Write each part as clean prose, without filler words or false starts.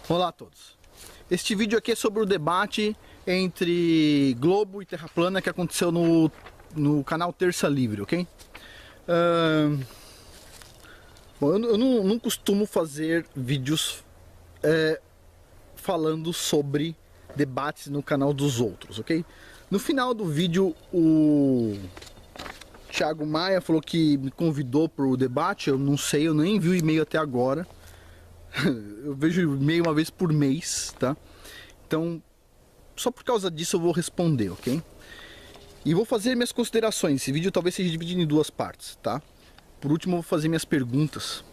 Olá a todos. Este vídeo aqui é sobre o debate entre globo e terra plana que aconteceu no canal Terça Livre, ok? Bom, eu não costumo fazer vídeos falando sobre debates no canal dos outros, ok? No final do vídeo, o Thiago Maia falou que me convidou para o debate. Eu não sei, eu nem vi o e-mail até agora. Eu vejo e-mail uma vez por mês, tá? Então, só por causa disso eu vou responder, ok? E vou fazer minhas considerações. Esse vídeo talvez seja dividido em duas partes, tá? Por último, eu vou fazer minhas perguntas.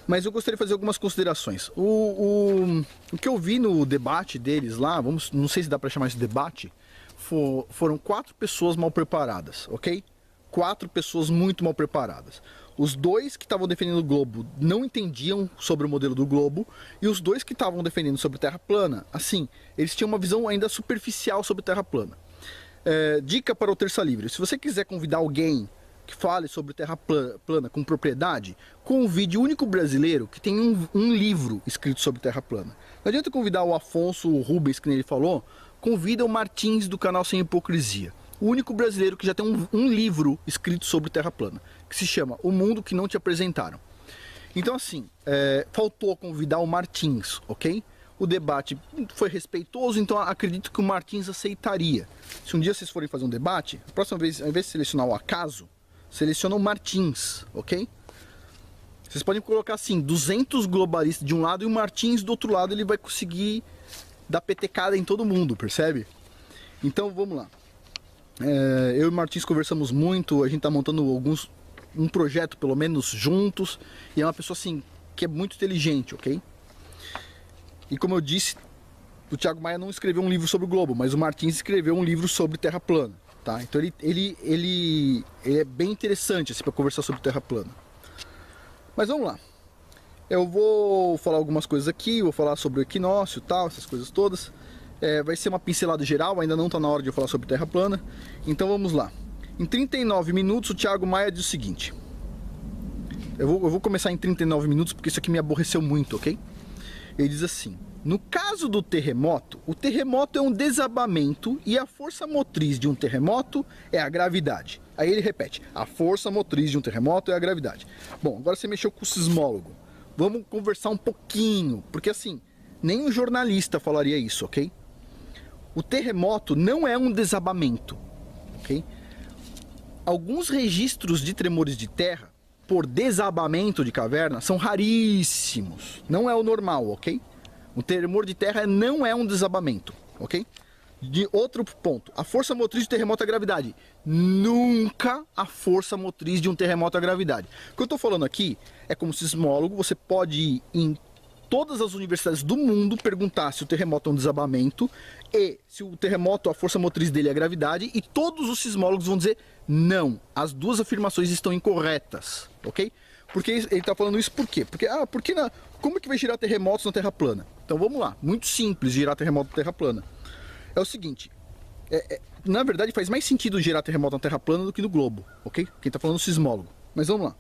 Mas eu gostaria de fazer algumas considerações. O que eu vi no debate deles lá, não sei se dá para chamar isso de debate, foram 4 pessoas mal preparadas, ok? 4 pessoas muito mal preparadas. Os 2 que estavam defendendo o globo não entendiam sobre o modelo do globo, e os 2 que estavam defendendo sobre terra plana, assim, eles tinham uma visão ainda superficial sobre terra plana. Dica para o Terça Livre: se você quiser convidar alguém que fale sobre terra plana com propriedade, convide o único brasileiro que tem um livro escrito sobre terra plana. Não adianta convidar o Afonso, o Rubens, que nem ele falou. Convida o Martins do canal Sem Hipocrisia, o único brasileiro que já tem um livro escrito sobre terra plana, que se chama O Mundo que Não Te Apresentaram. Então assim, faltou convidar o Martins, ok? O debate foi respeitoso, então acredito que o Martins aceitaria. Se um dia vocês forem fazer um debate, a próxima vez, ao invés de selecionar o acaso, seleciona o Martins, ok? Vocês podem colocar assim, 200 globalistas de um lado e o Martins do outro lado, ele vai conseguir dar petecada em todo mundo, percebe? Então vamos lá. Eu e o Martins conversamos muito, a gente tá montando um projeto pelo menos juntos, e é uma pessoa assim que é muito inteligente, ok? E como eu disse, o Thiago Maia não escreveu um livro sobre o globo, mas o Martins escreveu um livro sobre terra plana, tá? Então ele é bem interessante assim, para conversar sobre terra plana. Mas vamos lá. Eu vou falar algumas coisas aqui, vou falar sobre o equinócio e tal, essas coisas todas. Vai ser uma pincelada geral, ainda não está na hora de eu falar sobre terra plana. Então vamos lá. Em 39 minutos o Thiago Maia diz o seguinte. Eu vou começar em 39 minutos porque isso aqui me aborreceu muito, ok? Ele diz assim: no caso do terremoto, o terremoto é um desabamento e a força motriz de um terremoto é a gravidade. Aí ele repete: a força motriz de um terremoto é a gravidade. Bom, agora você mexeu com o sismólogo. Vamos conversar um pouquinho, porque assim, nem um jornalista falaria isso, ok? O terremoto não é um desabamento, ok? Alguns registros de tremores de terra por desabamento de caverna são raríssimos. Não é o normal, ok? O tremor de terra não é um desabamento, ok? De outro ponto, a força motriz do terremoto é a gravidade. Nunca a força motriz de um terremoto é a gravidade. O que eu estou falando aqui é como sismólogo, você pode ir em todas as universidades do mundo perguntar se o terremoto é um desabamento e se o terremoto, a força motriz dele é a gravidade, e todos os sismólogos vão dizer não, as duas afirmações estão incorretas, ok? Porque ele está falando isso por quê? Porque como é que vai girar terremotos na Terra plana? Então vamos lá, muito simples girar terremoto na Terra plana. É o seguinte, na verdade faz mais sentido gerar terremoto na Terra plana do que no globo, ok? Quem está falando é o sismólogo. Mas vamos lá,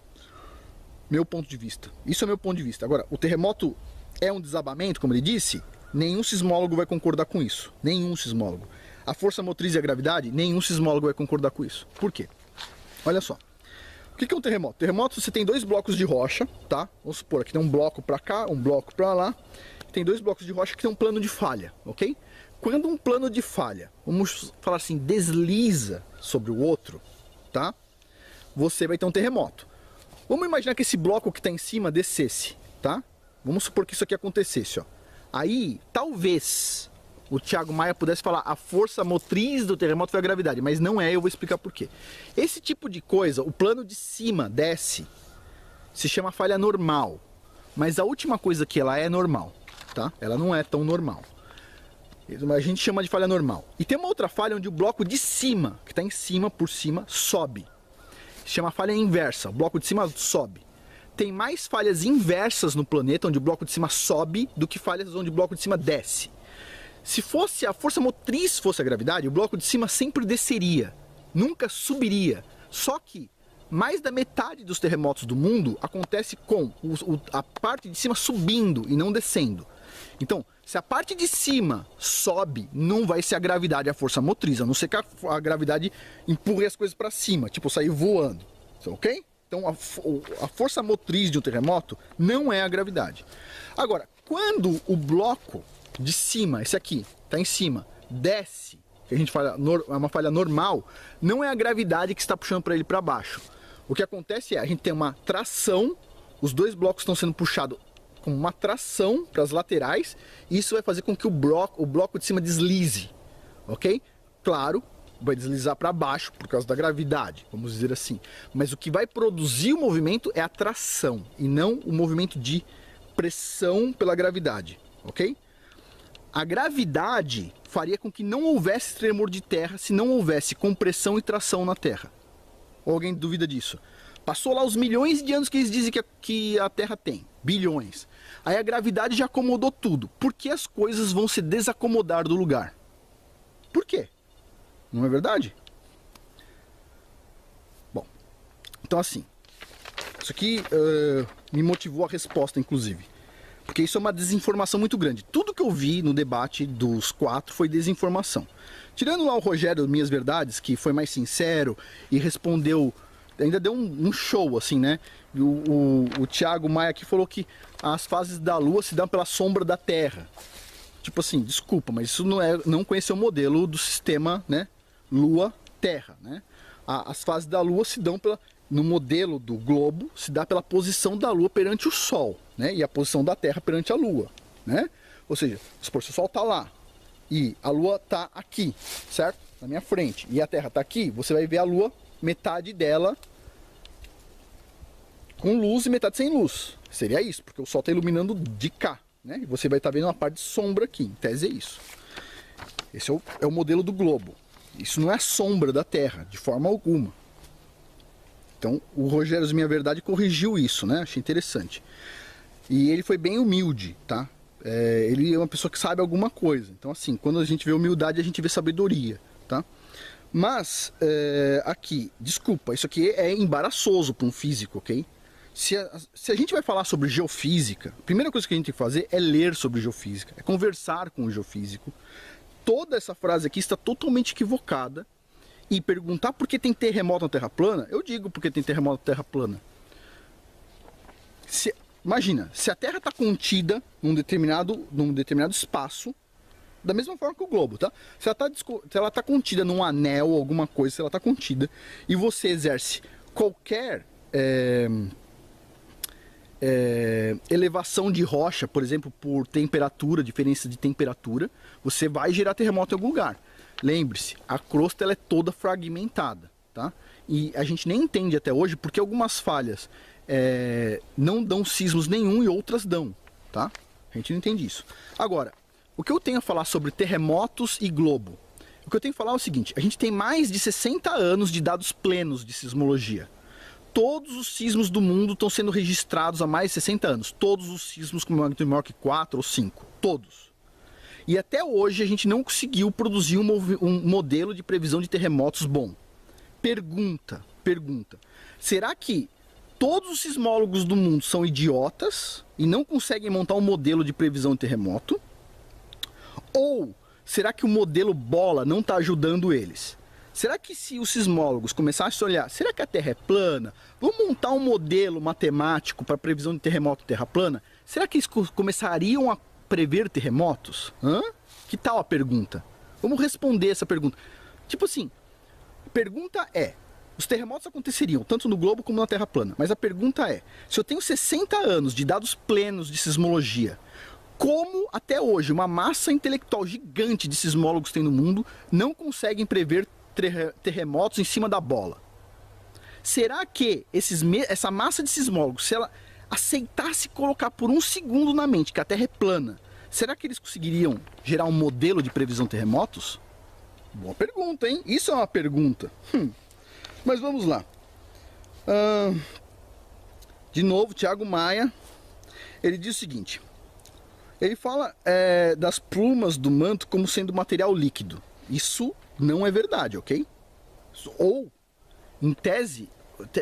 meu ponto de vista, isso é meu ponto de vista. Agora, o terremoto é um desabamento, como ele disse? Nenhum sismólogo vai concordar com isso, nenhum sismólogo. A força motriz e a gravidade, nenhum sismólogo vai concordar com isso. Por quê? Olha só, o que é um terremoto? Terremoto, você tem 2 blocos de rocha, tá? Vamos supor, aqui tem um bloco para cá, um bloco para lá. Tem 2 blocos de rocha que tem um plano de falha, ok? Quando um plano de falha, vamos falar assim, desliza sobre o outro, tá? Você vai ter um terremoto. Vamos imaginar que esse bloco que está em cima descesse, tá? Vamos supor que isso aqui acontecesse, ó. Aí, talvez o Thiago Maia pudesse falar a força motriz do terremoto foi a gravidade, mas não é, eu vou explicar por quê. Esse tipo de coisa, o plano de cima desce, se chama falha normal. Mas a última coisa que ela é normal, tá? Ela não é tão normal. A gente chama de falha normal. E tem uma outra falha onde o bloco de cima, que está em cima, por cima, sobe. Se chama falha inversa, o bloco de cima sobe. Tem mais falhas inversas no planeta, onde o bloco de cima sobe, do que falhas onde o bloco de cima desce. Se fosse a força motriz fosse a gravidade, o bloco de cima sempre desceria, nunca subiria. Só que mais da metade dos terremotos do mundo acontece com a parte de cima subindo e não descendo. Então, se a parte de cima sobe, não vai ser a gravidade, a força motriz, a não ser que a gravidade empurre as coisas para cima, tipo sair voando, ok? Então, a força motriz de um terremoto não é a gravidade. Agora, quando o bloco de cima, esse aqui, está em cima, desce, que a gente fala, é uma falha normal, não é a gravidade que está puxando para ele para baixo. O que acontece é, a gente tem uma tração, os dois blocos estão sendo puxados com uma tração para as laterais, e isso vai fazer com que o bloco de cima deslize, ok? Claro, vai deslizar para baixo por causa da gravidade, vamos dizer assim. Mas o que vai produzir o movimento é a tração, e não o movimento de pressão pela gravidade, ok? A gravidade faria com que não houvesse tremor de terra se não houvesse compressão e tração na Terra. Ou alguém duvida disso? Passou lá os milhões de anos que eles dizem que a Terra tem, bilhões. Aí a gravidade já acomodou tudo. Por que as coisas vão se desacomodar do lugar? Por quê? Não é verdade? Bom, então assim, isso aqui me motivou a resposta, inclusive. Porque isso é uma desinformação muito grande. Tudo que eu vi no debate dos 4 foi desinformação. Tirando lá o Rogério Minhas Verdades, que foi mais sincero e respondeu, ainda deu um show, assim, né? O Thiago Maia aqui falou que as fases da Lua se dão pela sombra da Terra. Tipo assim, desculpa, mas isso não conheceu o modelo do sistema, né? Lua-Terra, né? As fases da Lua se dão no modelo do globo, se dá pela posição da Lua perante o Sol, né? E a posição da Terra perante a Lua, né? Ou seja, se o Sol está lá e a Lua está aqui, certo? Na minha frente, e a Terra está aqui, você vai ver a Lua, metade dela com luz e metade sem luz. Seria isso, porque o Sol está iluminando de cá, né? E você vai estar vendo uma parte de sombra aqui, em tese é isso. Esse é o modelo do globo. Isso não é a sombra da Terra, de forma alguma. Então, o Rogério Minha Verdade corrigiu isso, né? Achei interessante. E ele foi bem humilde, tá? Ele é uma pessoa que sabe alguma coisa. Então, assim, quando a gente vê humildade, a gente vê sabedoria, tá? Mas, aqui, desculpa, isso aqui é embaraçoso para um físico, ok? Se a gente vai falar sobre geofísica, a primeira coisa que a gente tem que fazer é ler sobre geofísica, é conversar com o geofísico. Toda essa frase aqui está totalmente equivocada. E perguntar por que tem terremoto na Terra plana, eu digo porque tem terremoto na Terra plana. Imagina, se a Terra está contida num determinado espaço, da mesma forma que o globo, tá? Se ela está contida num anel, alguma coisa, se ela está contida, e você exerce qualquer elevação de rocha, por exemplo, por temperatura, diferença de temperatura, você vai gerar terremoto em algum lugar. Lembre-se, a crosta ela é toda fragmentada, tá? E a gente nem entende até hoje porque algumas falhas não dão sismos nenhum e outras dão, tá? A gente não entende isso. Agora, o que eu tenho a falar sobre terremotos e globo? O que eu tenho a falar é o seguinte, a gente tem mais de 60 anos de dados plenos de sismologia. Todos os sismos do mundo estão sendo registrados há mais de 60 anos. Todos os sismos com magnitude maior que 4 ou 5. Todos. E até hoje a gente não conseguiu produzir um modelo de previsão de terremotos bom. Pergunta. Será que todos os sismólogos do mundo são idiotas e não conseguem montar um modelo de previsão de terremoto? Ou será que o modelo bola não está ajudando eles? Será que se os sismólogos começassem a olhar, será que a Terra é plana? Vamos montar um modelo matemático para previsão de terremoto Terra plana? Será que eles começariam a prever terremotos? Que tal a pergunta? Vamos responder essa pergunta. Tipo assim, a pergunta é, os terremotos aconteceriam tanto no globo como na Terra plana, mas a pergunta é, se eu tenho 60 anos de dados plenos de sismologia, como até hoje uma massa intelectual gigante de sismólogos tem no mundo não conseguem prever terremotos em cima da bola? Será que essa massa de sismólogos, se ela aceitasse colocar por um segundo na mente que a Terra é plana, será que eles conseguiriam gerar um modelo de previsão de terremotos? Boa pergunta, hein? Isso é uma pergunta. Mas vamos lá. De novo, Thiago Maia, ele diz o seguinte, ele fala das plumas do manto como sendo material líquido. Isso não é verdade, ok? Ou, em tese,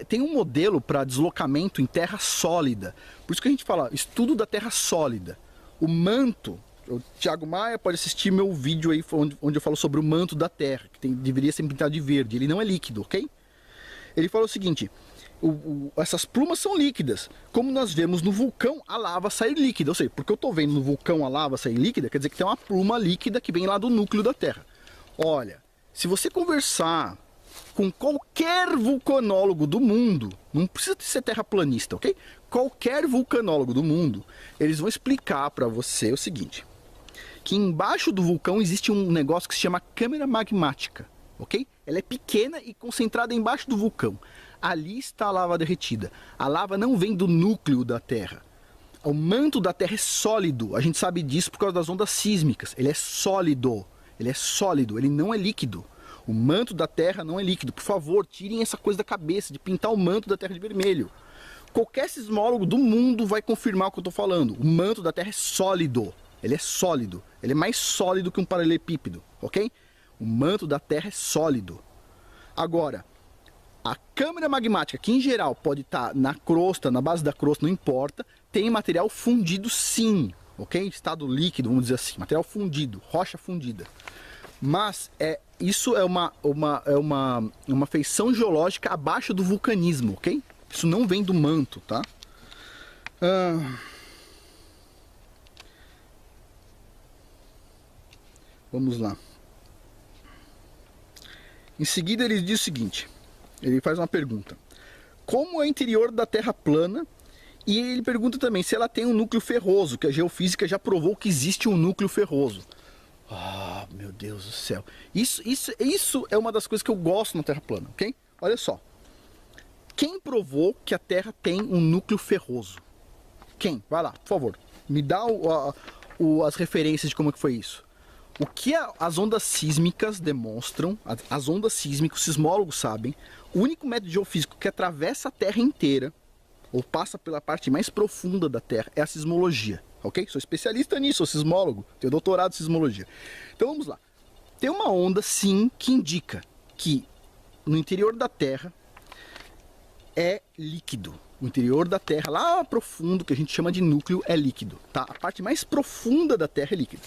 tem um modelo para deslocamento em terra sólida. Por isso que a gente fala estudo da terra sólida. o manto, o Thiago Maia pode assistir meu vídeo aí onde eu falo sobre o manto da Terra, que deveria ser pintado de verde, ele não é líquido, ok? Ele falou o seguinte, essas plumas são líquidas, como nós vemos no vulcão a lava sair líquida, ou seja, porque eu estou vendo no vulcão a lava sair líquida, quer dizer que tem uma pluma líquida que vem lá do núcleo da Terra. Olha, se você conversar com qualquer vulcanólogo do mundo, não precisa ser terraplanista, ok? Qualquer vulcanólogo do mundo, eles vão explicar para você o seguinte, que embaixo do vulcão existe um negócio que se chama câmara magmática, ok? Ela é pequena e concentrada embaixo do vulcão. Ali está a lava derretida. A lava não vem do núcleo da Terra. O manto da Terra é sólido. A gente sabe disso por causa das ondas sísmicas. Ele é sólido. Ele é sólido. Ele não é líquido. O manto da Terra não é líquido. Por favor, tirem essa coisa da cabeça de pintar o manto da Terra de vermelho. Qualquer sismólogo do mundo vai confirmar o que eu estou falando. O manto da Terra é sólido. Ele é sólido. Ele é mais sólido que um paralelepípedo, ok? O manto da Terra é sólido. Agora, a câmara magmática, que em geral pode estar na crosta, na base da crosta, não importa, tem material fundido sim, ok? Estado líquido, vamos dizer assim, material fundido, rocha fundida. Mas isso é uma feição geológica abaixo do vulcanismo, ok? Isso não vem do manto, tá? Vamos lá. Em seguida ele diz o seguinte, ele faz uma pergunta. Como é o interior da Terra plana? E ele pergunta também se ela tem um núcleo ferroso, que a geofísica já provou que existe um núcleo ferroso. Ah, meu Deus do céu. Isso é uma das coisas que eu gosto na Terra plana, ok? Olha só. Quem provou que a Terra tem um núcleo ferroso? Quem? Vai lá, por favor. Me dá as referências de como é que foi isso. O que as ondas sísmicas demonstram, as ondas sísmicas, os sismólogos sabem, o único método geofísico que atravessa a Terra inteira, ou passa pela parte mais profunda da Terra, é a sismologia, ok? Sou especialista nisso, sou sismólogo, tenho doutorado em sismologia. Então vamos lá. Tem uma onda, sim, que indica que no interior da Terra é líquido. O interior da Terra, lá profundo, que a gente chama de núcleo, é líquido, tá? A parte mais profunda da Terra é líquida.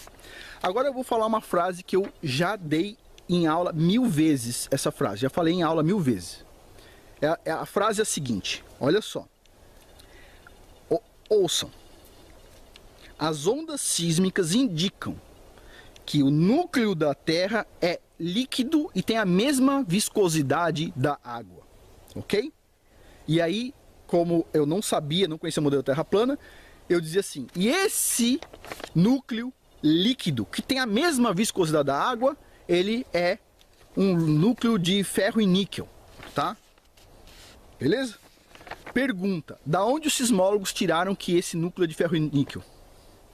Agora eu vou falar uma frase que eu já dei em aula 1000 vezes, essa frase. Já falei em aula 1000 vezes. A frase é a seguinte, olha só. Ouçam. As ondas sísmicas indicam que o núcleo da Terra é líquido e tem a mesma viscosidade da água, ok? E aí, como eu não sabia, não conhecia o modelo Terra plana, eu dizia assim, e esse núcleo líquido, que tem a mesma viscosidade da água, ele é um núcleo de ferro e níquel, tá? Beleza? Pergunta, da onde os sismólogos tiraram que esse núcleo é de ferro e níquel?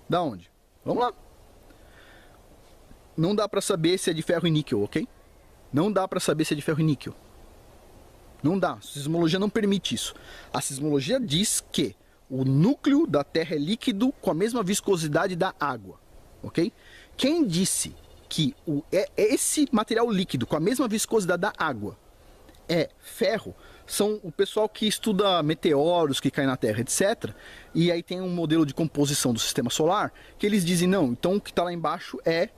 Da onde? Vamos lá. Não dá pra saber se é de ferro e níquel, ok? Não dá pra saber se é de ferro e níquel. Não dá, a sismologia não permite isso. A sismologia diz que o núcleo da Terra é líquido com a mesma viscosidade da água, ok? Quem disse que esse material líquido com a mesma viscosidade da água é ferro, são o pessoal que estuda meteoros que caem na Terra, etc. E aí tem um modelo de composição do sistema solar, que eles dizem, não, então o que está lá embaixo é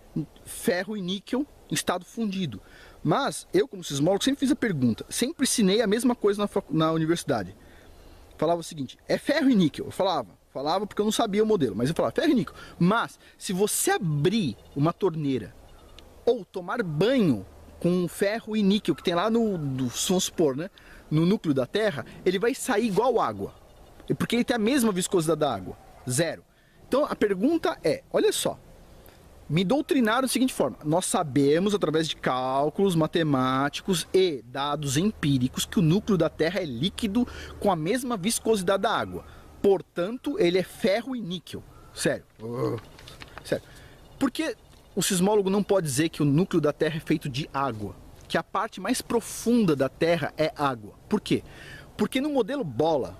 ferro e níquel em estado fundido. Mas eu, como sismólogo, sempre fiz a pergunta, sempre ensinei a mesma coisa na universidade. Falava o seguinte, é ferro e níquel? Eu falava porque eu não sabia o modelo, mas eu falava ferro e níquel. Mas se você abrir uma torneira ou tomar banho com ferro e níquel que tem lá vamos supor, né, no núcleo da Terra, ele vai sair igual água. Porque ele tem a mesma viscosidade da água, zero. Então a pergunta é, olha só, me doutrinaram da seguinte forma, nós sabemos através de cálculos matemáticos e dados empíricos que o núcleo da Terra é líquido com a mesma viscosidade da água. Portanto, ele é ferro e níquel. Sério. Sério. Por que o sismólogo não pode dizer que o núcleo da Terra é feito de água? Que a parte mais profunda da Terra é água. Por quê? Porque no modelo bola,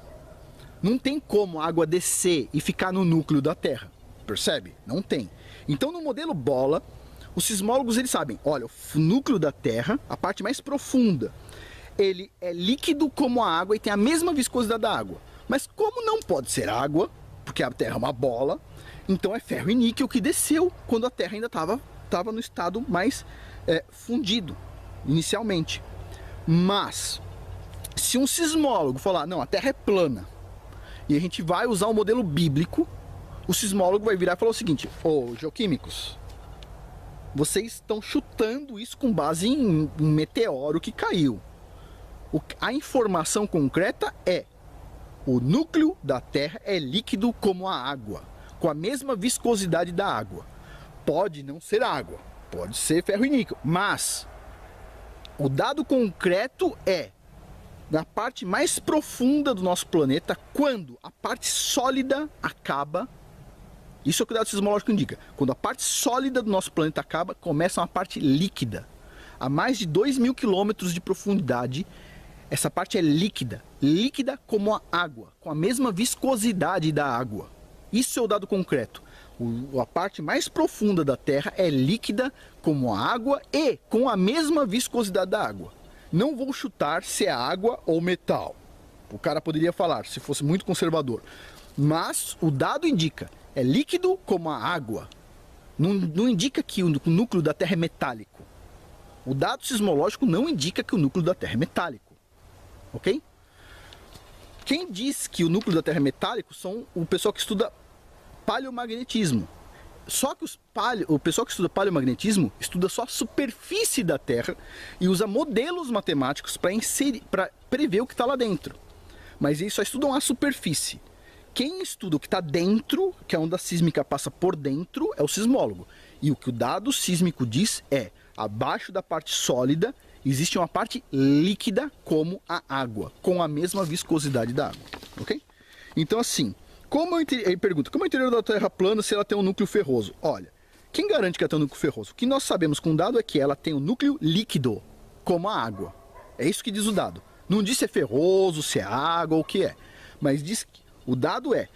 não tem como a água descer e ficar no núcleo da Terra. Percebe? Não tem. Então no modelo bola, os sismólogos eles sabem, olha, o núcleo da Terra, a parte mais profunda, ele é líquido como a água e tem a mesma viscosidade da água. Mas como não pode ser água, porque a Terra é uma bola, Então é ferro e níquel que desceu quando a Terra ainda estava no estado mais fundido, inicialmente. Mas, se um sismólogo falar, não, a Terra é plana, e a gente vai usar o modelo bíblico, o sismólogo vai virar e falar o seguinte: ô, geoquímicos, vocês estão chutando isso com base em meteoro que caiu. A informação concreta é: o núcleo da Terra é líquido como a água, com a mesma viscosidade da água. Pode não ser água, pode ser ferro e níquel, mas o dado concreto é: na parte mais profunda do nosso planeta, quando a parte sólida acaba, isso é o que o dado sismológico indica, quando a parte sólida do nosso planeta acaba, começa uma parte líquida. A mais de 2.000 quilômetros de profundidade, essa parte é líquida, líquida como a água, com a mesma viscosidade da água. Isso é o dado concreto. A parte mais profunda da Terra é líquida como a água e com a mesma viscosidade da água. Não vou chutar se é água ou metal. O cara poderia falar, se fosse muito conservador. Mas o dado indica, é líquido como a água. Não indica que o núcleo da Terra é metálico. O dado sismológico não indica que o núcleo da Terra é metálico. Ok? Quem diz que o núcleo da Terra é metálico são o pessoal que estuda paleomagnetismo. Só que o pessoal que estuda paleomagnetismo estuda só a superfície da Terra e usa modelos matemáticos para prever o que está lá dentro. Mas eles só estudam a superfície. Quem estuda o que está dentro, que a onda sísmica passa por dentro, é o sismólogo. E o que o dado sísmico diz é: abaixo da parte sólida existe uma parte líquida como a água, com a mesma viscosidade da água. Ok? Então assim, ele pergunta, como é o interior da Terra plana se ela tem um núcleo ferroso? Olha, quem garante que ela tem um núcleo ferroso? O que nós sabemos com o dado é que ela tem um núcleo líquido, como a água. É isso que diz o dado. Não diz se é ferroso, se é água ou o que é. Mas diz que o dado é: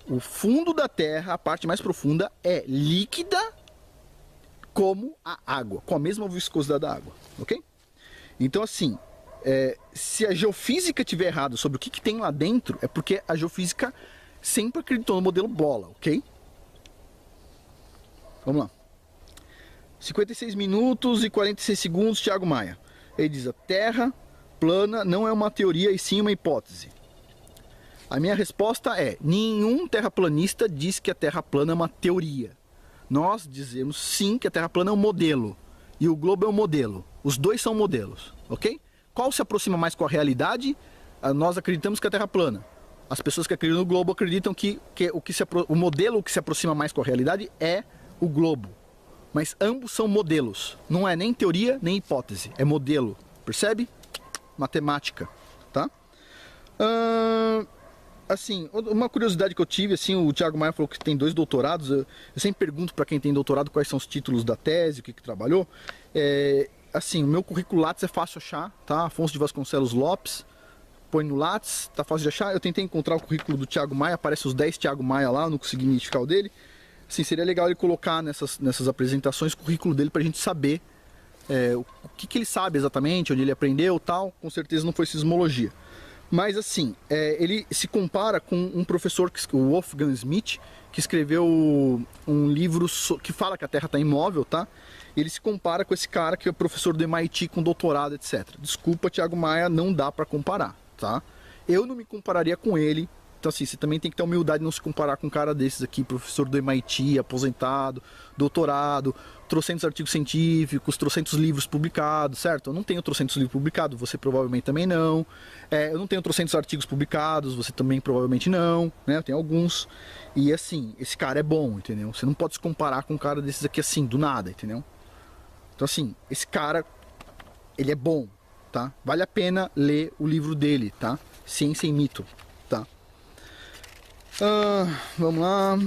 o fundo da Terra, a parte mais profunda, é líquida como a água, com a mesma viscosidade da água. Ok? Então assim, se a geofísica estiver errada sobre o que tem lá dentro, é porque a geofísica sempre acreditou no modelo bola, ok? Vamos lá. 56 minutos e 46 segundos, Thiago Maia. Ele diz: a Terra plana não é uma teoria e sim uma hipótese. A minha resposta é: nenhum terraplanista diz que a Terra plana é uma teoria. Nós dizemos sim que a Terra plana é um modelo e o globo é um modelo. Os dois são modelos, ok? Qual se aproxima mais com a realidade? Nós acreditamos que a Terra plana. As pessoas que acreditam no globo acreditam que o modelo que se aproxima mais com a realidade é o globo. Mas ambos são modelos. Não é nem teoria nem hipótese. É modelo. Percebe? Matemática. Tá? Assim, uma curiosidade que eu tive, assim, o Thiago Maia falou que tem 2 doutorados. Eu sempre pergunto para quem tem doutorado quais são os títulos da tese, o que trabalhou. Assim, o meu currículo Lattes é fácil achar, tá? Afonso de Vasconcelos Lopes. Põe no Lattes, tá fácil de achar. Eu tentei encontrar o currículo do Thiago Maia, aparece os 10 Thiago Maia lá, eu não consegui identificar o dele. Assim, seria legal ele colocar nessas apresentações o currículo dele pra gente saber o que ele sabe exatamente, onde ele aprendeu e tal. Com certeza não foi sismologia. Mas assim, ele se compara com um professor, o Wolfgang Schmidt, que escreveu um livro que fala que a Terra está imóvel, tá? Ele se compara com esse cara que é professor do MIT com doutorado, etc. Desculpa, Thiago Maia, não dá para comparar, tá? Eu não me compararia com ele. Então assim, você também tem que ter humildade de não se comparar com um cara desses aqui, professor do MIT, aposentado, doutorado, trocentos artigos científicos, trocentos livros publicados, certo? Eu não tenho trocentos livros publicados, você provavelmente também não. Eu não tenho trocentos artigos publicados, você também provavelmente não, né? Eu tenho alguns. E assim, esse cara é bom, entendeu? Você não pode se comparar com um cara desses aqui assim, do nada, entendeu? Então assim, esse cara, ele é bom, tá? Vale a pena ler o livro dele, tá? Ciência e Mito, tá? Vamos lá.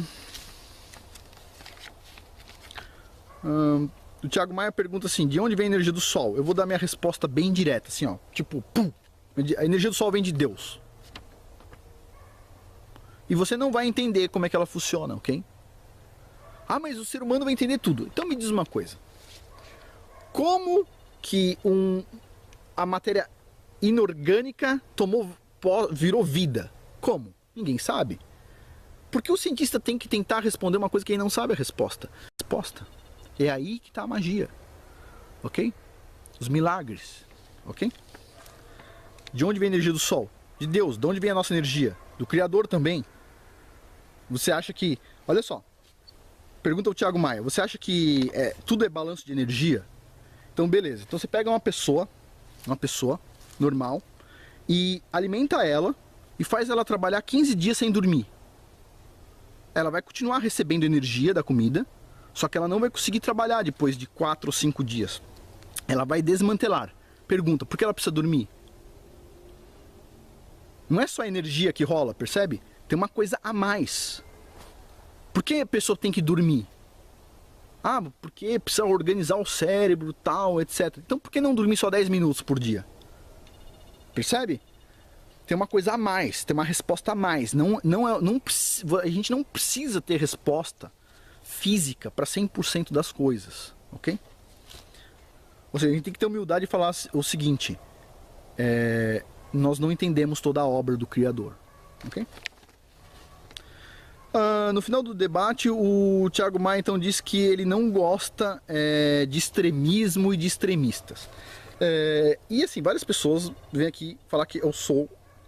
O Thiago Maia pergunta assim: de onde vem a energia do Sol? Eu vou dar minha resposta bem direta, assim, ó. Tipo, pum! A energia do Sol vem de Deus. E você não vai entender como é que ela funciona, ok? Ah, mas o ser humano vai entender tudo. Então me diz uma coisa. Como que a matéria inorgânica virou vida? Como? Ninguém sabe. Porque o cientista tem que tentar responder uma coisa que ele não sabe a resposta. É aí que está a magia, ok? Os milagres, ok? De onde vem a energia do Sol? De Deus. De onde vem a nossa energia? Do Criador também. Você acha que... Olha só. Pergunta ao Thiago Maia. Você acha que tudo é balanço de energia? Então beleza. Então você pega uma pessoa normal, e alimenta ela e faz ela trabalhar 15 dias sem dormir. Ela vai continuar recebendo energia da comida, só que ela não vai conseguir trabalhar depois de 4 ou 5 dias. Ela vai desmantelar. Pergunta, por que ela precisa dormir? Não é só a energia que rola, percebe? Tem uma coisa a mais. Por que a pessoa tem que dormir? Ah, porque precisa organizar o cérebro, tal, etc. Então por que não dormir só 10 minutos por dia? Percebe? Tem uma coisa a mais, tem uma resposta a mais. A gente não precisa ter resposta física para 100% das coisas, ok? Ou seja, a gente tem que ter humildade e falar o seguinte: nós não entendemos toda a obra do Criador, ok? No final do debate, o Thiago Maia então disse que ele não gosta de extremismo e de extremistas. E assim, várias pessoas vêm aqui falar que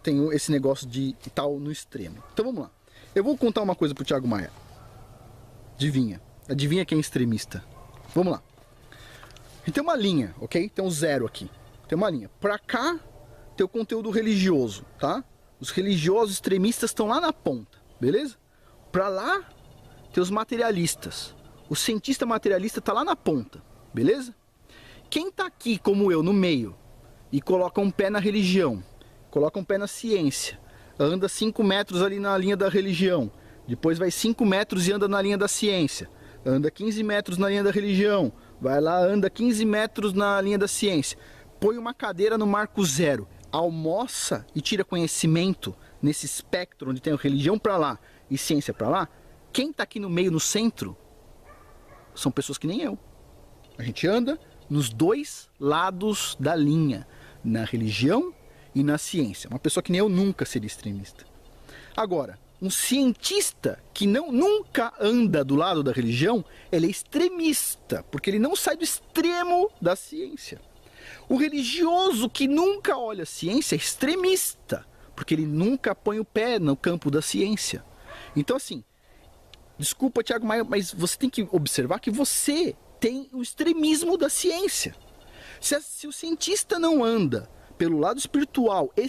tenho esse negócio de tal no extremo. Então vamos lá. Eu vou contar uma coisa pro Thiago Maia. Adivinha quem é extremista? Vamos lá. A gente tem uma linha, ok? Tem um zero aqui. Tem uma linha. Pra cá tem o conteúdo religioso, tá? Os religiosos extremistas estão lá na ponta, beleza? Pra lá tem os materialistas. O cientista materialista tá lá na ponta, beleza? Quem tá aqui como eu no meio e coloca um pé na religião, coloca um pé na ciência, anda 5 metros ali na linha da religião, depois vai 5 metros e anda na linha da ciência, anda 15 metros na linha da religião, vai lá, anda 15 metros na linha da ciência, põe uma cadeira no marco zero, almoça e tira conhecimento nesse espectro onde tem a religião para lá e ciência para lá. Quem tá aqui no meio, no centro, são pessoas que nem eu. A gente anda nos dois lados da linha, na religião e na ciência. Uma pessoa que nem eu nunca seria extremista. Agora, um cientista que nunca anda do lado da religião, ele é extremista, porque ele não sai do extremo da ciência. O religioso que nunca olha a ciência é extremista, porque ele nunca põe o pé no campo da ciência. Então assim, desculpa Thiago Maia, mas você tem que observar que você tem o extremismo da ciência. Se o cientista não anda pelo lado espiritual e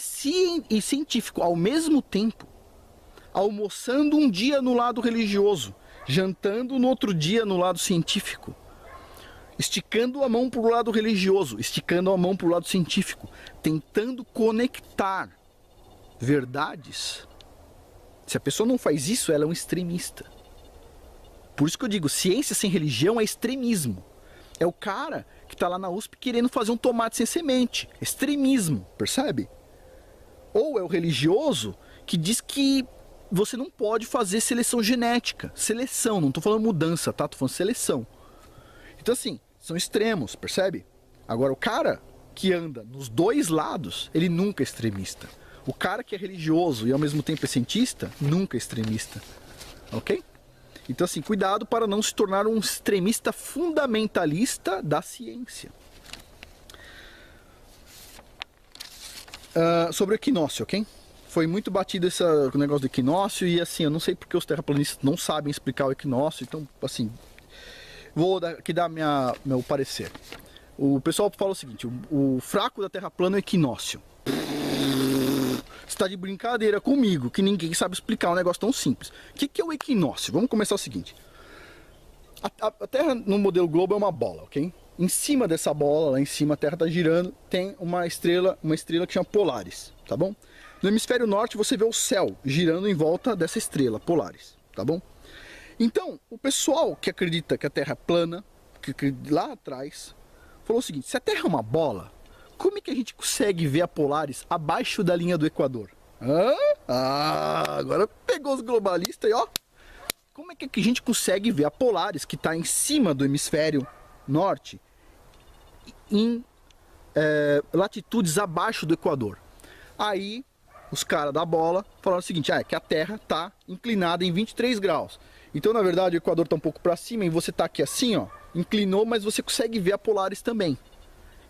científico ao mesmo tempo, almoçando um dia no lado religioso, jantando no outro dia no lado científico, esticando a mão para o lado religioso, esticando a mão para o lado científico, tentando conectar verdades. Se a pessoa não faz isso, ela é um extremista. Por isso que eu digo, ciência sem religião é extremismo. É o cara que está lá na USP querendo fazer um tomate sem semente. Extremismo, percebe? Ou é o religioso que diz que você não pode fazer seleção genética. Seleção, não estou falando mudança, tá? Estou falando seleção. Então assim, são extremos, percebe? Agora o cara que anda nos dois lados, ele nunca é extremista. O cara que é religioso e ao mesmo tempo é cientista, nunca é extremista. Ok? Então assim, cuidado para não se tornar um extremista fundamentalista da ciência. Sobre o equinócio, ok? Foi muito batido esse negócio do equinócio e assim, eu não sei porque os terraplanistas não sabem explicar o equinócio, então assim, vou aqui dar meu parecer. O pessoal fala o seguinte, o fraco da terra plana é o equinócio. Você está de brincadeira comigo, que ninguém sabe explicar um negócio tão simples. O que é o equinócio? Vamos começar o seguinte. A Terra no modelo globo é uma bola, ok? Em cima dessa bola, lá em cima, a Terra está girando, tem uma estrela que chama Polaris, tá bom? No hemisfério norte você vê o céu girando em volta dessa estrela, Polaris, tá bom? Então, o pessoal que acredita que a Terra é plana, que lá atrás, falou o seguinte, se a Terra é uma bola, como é que a gente consegue ver a Polaris abaixo da linha do Equador? Agora pegou os globalistas e ó, como é que a gente consegue ver a Polaris que está em cima do hemisfério norte em latitudes abaixo do Equador? Aí os caras da bola falaram o seguinte, que a Terra está inclinada em 23 graus. Então, na verdade, o Equador está um pouco para cima e você está aqui assim, ó, inclinou, mas você consegue ver a Polaris também.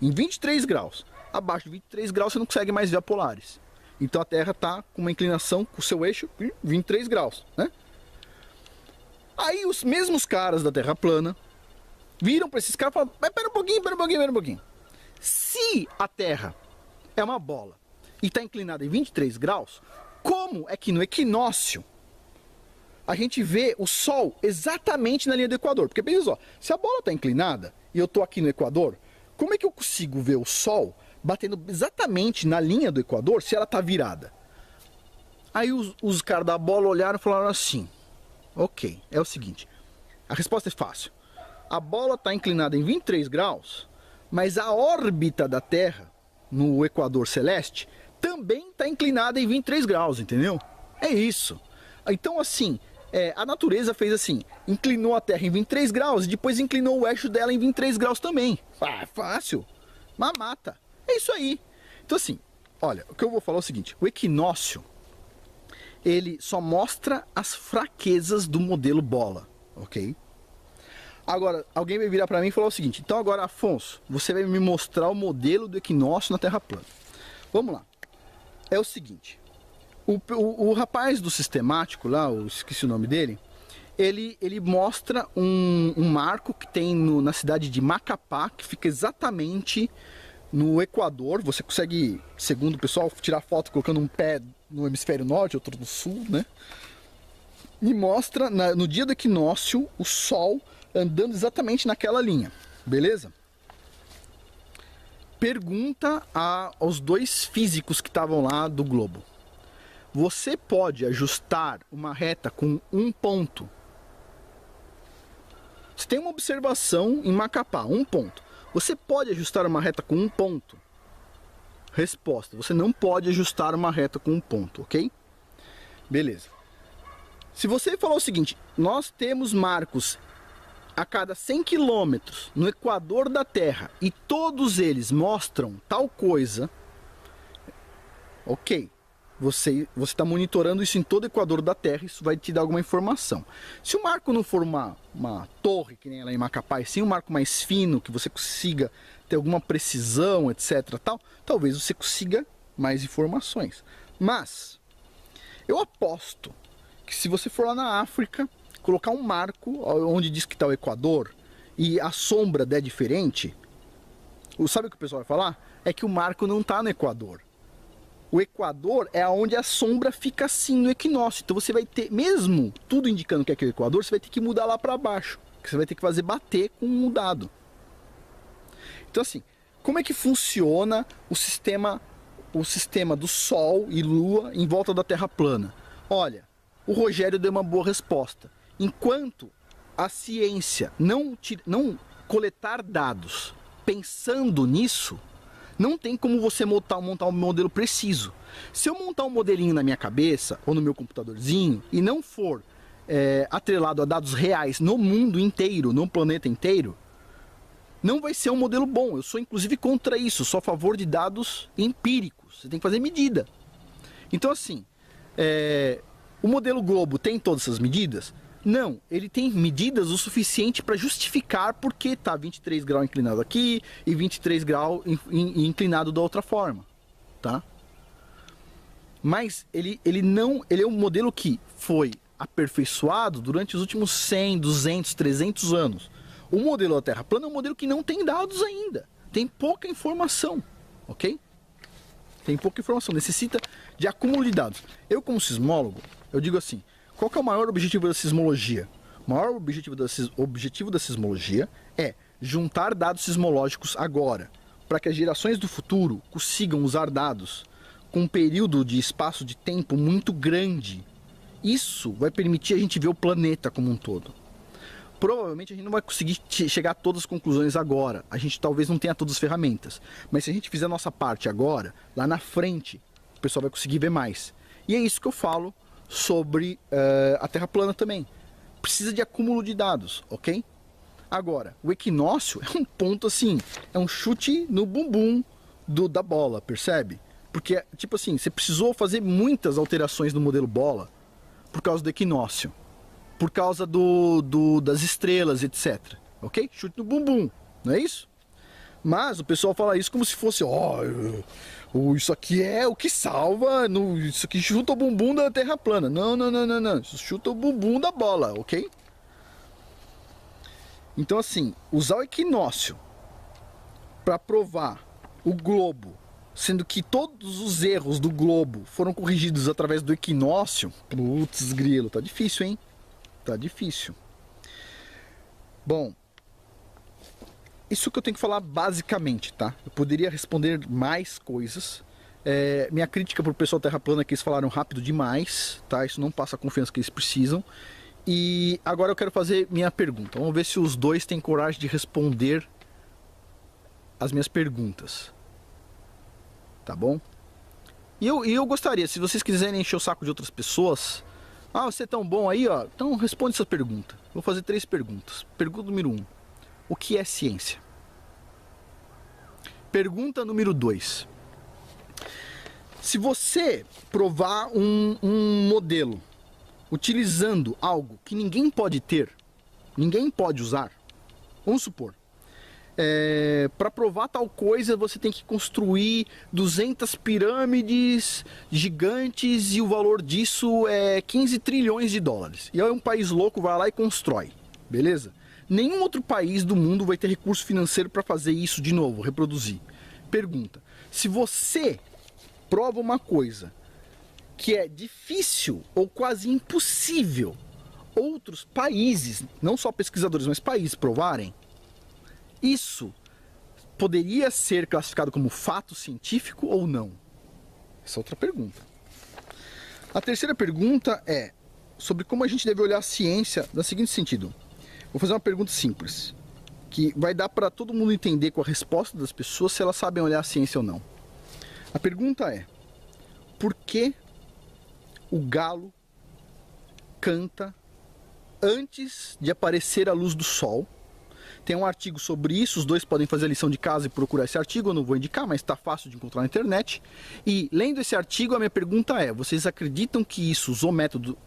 Em 23 graus. Abaixo de 23 graus você não consegue mais ver a Polaris. Então a Terra está com uma inclinação com o seu eixo 23 graus, né? Aí os mesmos caras da Terra plana viram para esses caras e falaram, mas pera um pouquinho. Se a Terra é uma bola e está inclinada em 23 graus, como é que no equinócio a gente vê o Sol exatamente na linha do Equador? Porque pensa só, se a bola está inclinada e eu estou aqui no Equador, como é que eu consigo ver o Sol batendo exatamente na linha do Equador se ela está virada? Aí os caras da bola olharam e falaram assim, ok, é o seguinte, a resposta é fácil. A bola está inclinada em 23 graus, mas a órbita da Terra no Equador celeste também está inclinada em 23 graus, entendeu? É isso. Então assim, a natureza fez assim, inclinou a Terra em 23 graus e depois inclinou o eixo dela em 23 graus também. Fácil, mamata. É isso aí. Então assim, olha, o que eu vou falar é o seguinte, o equinócio, ele só mostra as fraquezas do modelo bola, ok? Agora, alguém vai virar para mim e falar o seguinte, então agora, Afonso, você vai me mostrar o modelo do equinócio na Terra plana. Vamos lá. É o seguinte, o rapaz do sistemático lá, eu esqueci o nome dele, ele mostra um marco que tem na cidade de Macapá, que fica exatamente no Equador. Você consegue, segundo o pessoal, tirar foto colocando um pé no hemisfério norte, outro no sul, né? E mostra no dia do equinócio o Sol andando exatamente naquela linha, beleza? Pergunta aos dois físicos que estavam lá do globo. Você pode ajustar uma reta com um ponto? Você tem uma observação em Macapá, um ponto. Você pode ajustar uma reta com um ponto? Resposta, você não pode ajustar uma reta com um ponto, ok? Beleza. Se você falar o seguinte, nós temos marcos a cada 100 quilômetros no Equador da Terra e todos eles mostram tal coisa, ok, você está monitorando isso em todo o Equador da Terra, isso vai te dar alguma informação. Se o marco não for uma torre, que nem lá em Macapá, e sim um marco mais fino, que você consiga ter alguma precisão, etc, talvez você consiga mais informações. Mas eu aposto que se você for lá na África, colocar um marco onde diz que está o Equador e a sombra der diferente, sabe o que o pessoal vai falar? É que o marco não está no Equador. O Equador é onde a sombra fica assim no equinócio. Então você vai ter, mesmo tudo indicando que é o Equador, você vai ter que mudar lá para baixo. Você vai ter que fazer bater com um mudado. Então assim, como é que funciona o sistema do Sol e Lua em volta da Terra plana? Olha, o Rogério deu uma boa resposta. Enquanto a ciência não coletar dados pensando nisso, não tem como você montar um modelo preciso. Se eu montar um modelinho na minha cabeça ou no meu computadorzinho e não for atrelado a dados reais no mundo inteiro, no planeta inteiro, não vai ser um modelo bom. Eu sou inclusive contra isso, sou a favor de dados empíricos. Você tem que fazer medida. Então assim, o modelo Globo tem todas essas medidas? Não, ele tem medidas o suficiente para justificar porque está 23 graus inclinado aqui e 23 graus inclinado da outra forma, tá? Mas ele é um modelo que foi aperfeiçoado durante os últimos 100, 200, 300 anos. O modelo da Terra plana é um modelo que não tem dados ainda, tem pouca informação, ok? Tem pouca informação, necessita de acúmulo de dados. Eu, como sismólogo, eu digo assim, qual que é o maior objetivo da sismologia? O maior objetivo da sismologia é juntar dados sismológicos agora, para que as gerações do futuro consigam usar dados com um período de espaço de tempo muito grande. Isso vai permitir a gente ver o planeta como um todo. Provavelmente a gente não vai conseguir chegar a todas as conclusões agora. A gente talvez não tenha todas as ferramentas. Mas se a gente fizer a nossa parte agora, lá na frente, o pessoal vai conseguir ver mais. E é isso que eu falo sobre a Terra plana também. Precisa de acúmulo de dados, ok? Agora, o equinócio é um ponto assim, é um chute no bumbum da bola, percebe? Porque, tipo assim, você precisou fazer muitas alterações no modelo bola por causa do equinócio, por causa das estrelas, etc. Ok? Chute no bumbum, não é isso? Mas o pessoal fala isso como se fosse, isso aqui é o que salva, isso aqui chuta o bumbum da Terra plana. Não, não, não, não, não. Isso chuta o bumbum da bola, ok? Então, assim, usar o equinócio para provar o globo, sendo que todos os erros do globo foram corrigidos através do equinócio, putz, grilo, tá difícil, hein? Tá difícil. Bom, isso que eu tenho que falar basicamente, tá? Eu poderia responder mais coisas. Minha crítica pro pessoal Terra Plana é que eles falaram rápido demais, tá? Isso não passa a confiança que eles precisam. E agora eu quero fazer minha pergunta. Vamos ver se os dois têm coragem de responder as minhas perguntas. Tá bom? E eu gostaria, se vocês quiserem encher o saco de outras pessoas... você é tão bom aí, ó. Então responde essa pergunta. Vou fazer 3 perguntas. Pergunta número 1. O que é ciência? Pergunta número 2. Se você provar um modelo utilizando algo que ninguém pode ter, ninguém pode usar, vamos supor, para provar tal coisa você tem que construir 200 pirâmides gigantes e o valor disso é 15 trilhões de dólares. E aí um país louco vai lá e constrói, beleza? Nenhum outro país do mundo vai ter recurso financeiro para fazer isso de novo, reproduzir. Pergunta, se você prova uma coisa que é difícil ou quase impossível outros países, não só pesquisadores, mas países provarem, isso poderia ser classificado como fato científico ou não? Essa é outra pergunta. A terceira pergunta é sobre como a gente deve olhar a ciência no seguinte sentido. Vou fazer uma pergunta simples, que vai dar para todo mundo entender com a resposta das pessoas se elas sabem olhar a ciência ou não. A pergunta é: por que o galo canta antes de aparecer a luz do sol? Tem um artigo sobre isso, os dois podem fazer a lição de casa e procurar esse artigo, eu não vou indicar, mas está fácil de encontrar na internet. E lendo esse artigo, a minha pergunta é: vocês acreditam que isso usou método,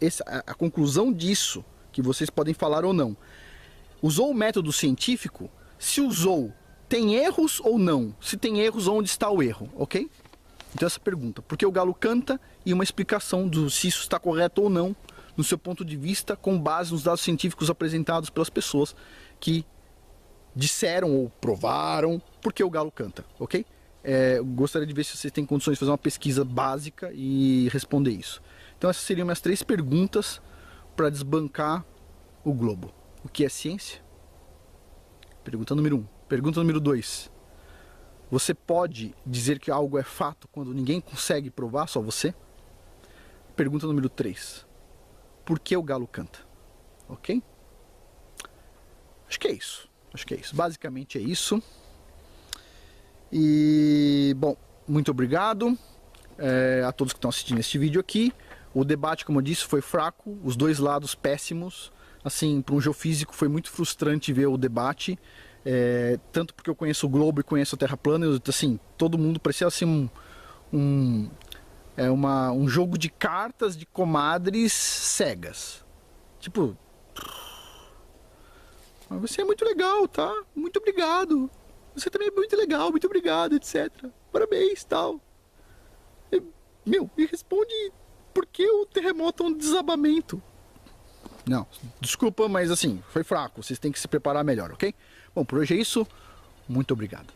a conclusão disso, que vocês podem falar ou não, usou o método científico? Se usou, tem erros ou não? Se tem erros, onde está o erro, ok? Então essa pergunta, por que o galo canta, e uma explicação do se isso está correto ou não, no seu ponto de vista, com base nos dados científicos apresentados pelas pessoas que disseram ou provaram por que o galo canta, ok? Gostaria de ver se vocês têm condições de fazer uma pesquisa básica e responder isso. Então essas seriam minhas 3 perguntas para desbancar o globo. O que é ciência? Pergunta número 1. Pergunta número 2. Você pode dizer que algo é fato quando ninguém consegue provar, só você? Pergunta número 3. Por que o galo canta? Ok? Acho que é isso. Basicamente é isso. E, bom, muito obrigado a todos que estão assistindo este vídeo aqui. O debate, como eu disse, foi fraco. Os dois lados péssimos. Assim, para um geofísico foi muito frustrante ver o debate. Tanto porque eu conheço o globo e conheço a Terra plana. Assim, todo mundo parecia assim um jogo de cartas de comadres cegas. Tipo... Você é muito legal, tá? Muito obrigado. Você também é muito legal, muito obrigado, etc. Parabéns, tal. Me responde por que o terremoto é um desabamento. Não, desculpa, mas assim, foi fraco. Vocês têm que se preparar melhor, ok? Bom, por hoje é isso. Muito obrigado.